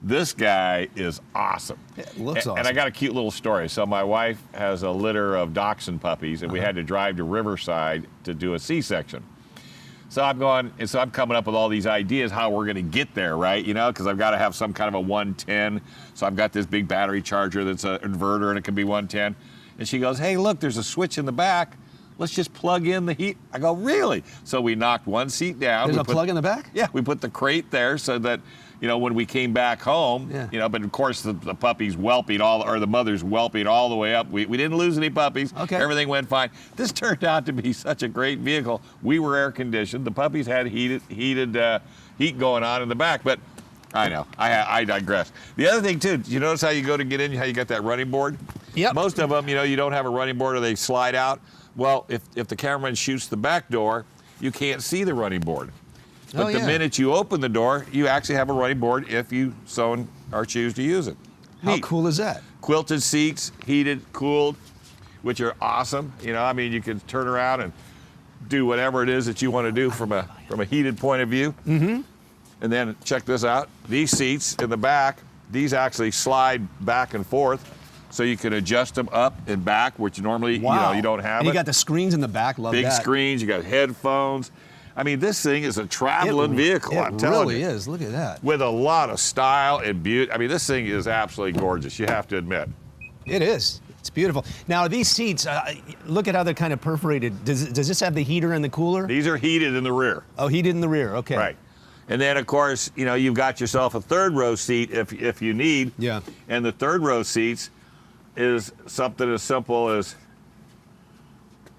This guy is awesome. It looks awesome. And I got a cute little story. So my wife has a litter of dachshund puppies, and we had to drive to Riverside to do a C-section. So I'm coming up with all these ideas how we're going to get there, right? You know, because I've got to have some kind of a 110. So I've got this big battery charger that's an inverter, and it can be 110. And she goes, hey, look, there's a switch in the back. Let's just plug in the heat. I go, really? So we knocked one seat down. There's a plug in the back? Yeah, we put the crate there so that, you know, when we came back home, you know, but of course the puppies whelping the mother's whelping all the way up. We didn't lose any puppies. Okay. Everything went fine. This turned out to be such a great vehicle. We were air conditioned. The puppies had heat going on in the back, but I know, I digress. The other thing too, you notice how you go to get in, how you got that running board? Yep. Most of them, you know, you don't have a running board or they slide out. Well, if the cameraman shoots the back door, you can't see the running board. But the minute you open the door, you actually have a running board if you so or choose to use it. How cool is that? Quilted seats, heated, cooled, which are awesome. You know, I mean, you can turn around and do whatever it is that you want to do from a heated point of view. Mm-hmm. And then check this out. These seats in the back, these actually slide back and forth. So you can adjust them up and back, which normally you don't have. And you got the screens in the back. Love that. Big screens. You got headphones. I mean, this thing is a traveling vehicle. I'm telling you. It really is. Look at that. With a lot of style and beauty. I mean, this thing is absolutely gorgeous. You have to admit. It is. It's beautiful. Now these seats, look at how they're kind of perforated. Does this have the heater and the cooler? These are heated in the rear. Oh, heated in the rear. Okay. Right. And then, of course, you know, you've got yourself a third row seat if you need. Yeah. And the third row seats is something as simple as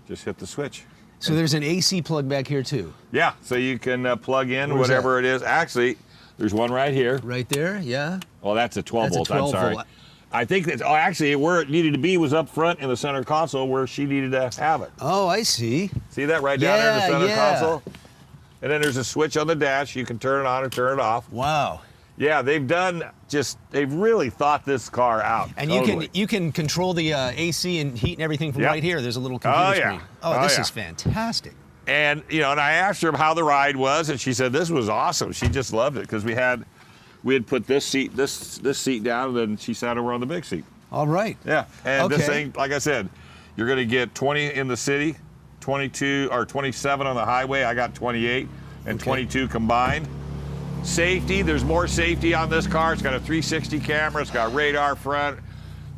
just hit the switch. So there's an AC plug back here too. Yeah, so you can plug in whatever it is. Actually, there's one right here. Right there, yeah. Well, that's a 12 volt. That's a 12 I'm sorry. volt. I think that actually where it needed to be was up front in the center console where she needed to have it. Oh, I see. See that right down there in the center console? And then there's a switch on the dash. You can turn it on or turn it off. Wow. Yeah, they've really thought this car out. And totally. you can control the AC and heat and everything from right here. There's a little computer screen. Oh, this is fantastic. And you know, and I asked her how the ride was, and she said this was awesome. She just loved it because we had put this seat down, and then she sat over on the big seat. All right. Yeah, and this thing, like I said, you're going to get 20 in the city, 22 or 27 on the highway. I got 28 and 22 combined. Safety, there's more safety on this car. It's got a 360 camera. It's got radar front,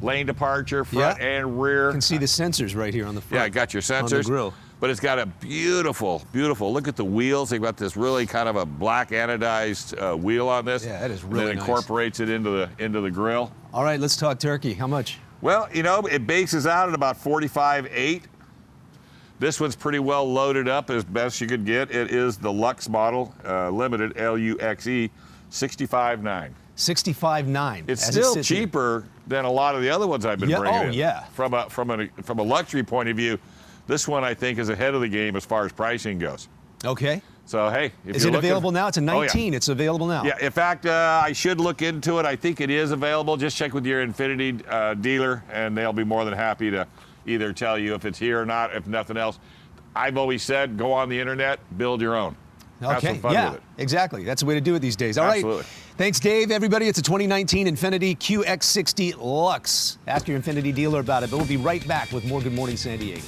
lane departure front and rear. You can see the sensors right here on the front. Yeah, it got your sensors. On the grill. But it's got a beautiful, look at the wheels. They've got this really kind of a black anodized wheel on this. Yeah, that is really nice. And it incorporates it into the grill. All right, let's talk turkey. How much? Well, you know, it bases out at about 45.8. This one's pretty well loaded up as best you could get. It is the Luxe model, limited, L-U-X-E, 65.9. 65.9. It's still cheaper than a lot of the other ones I've been bringing in. Oh, yeah. From a luxury point of view, this one I think is ahead of the game as far as pricing goes. Okay. So hey, if is you're it available now? It's a 19. Oh, It's available now. Yeah. In fact, I should look into it. I think it is available. Just check with your Infiniti dealer, and they'll be more than happy to either tell you if it's here or not. If nothing else, I've always said, go on the internet, build your own. Have some fun with it. Exactly. That's the way to do it these days. All Absolutely. right. Thanks, Dave. Everybody, it's a 2019 Infiniti QX60 Luxe. Ask your Infiniti dealer about it, but we'll be right back with more Good Morning San Diego.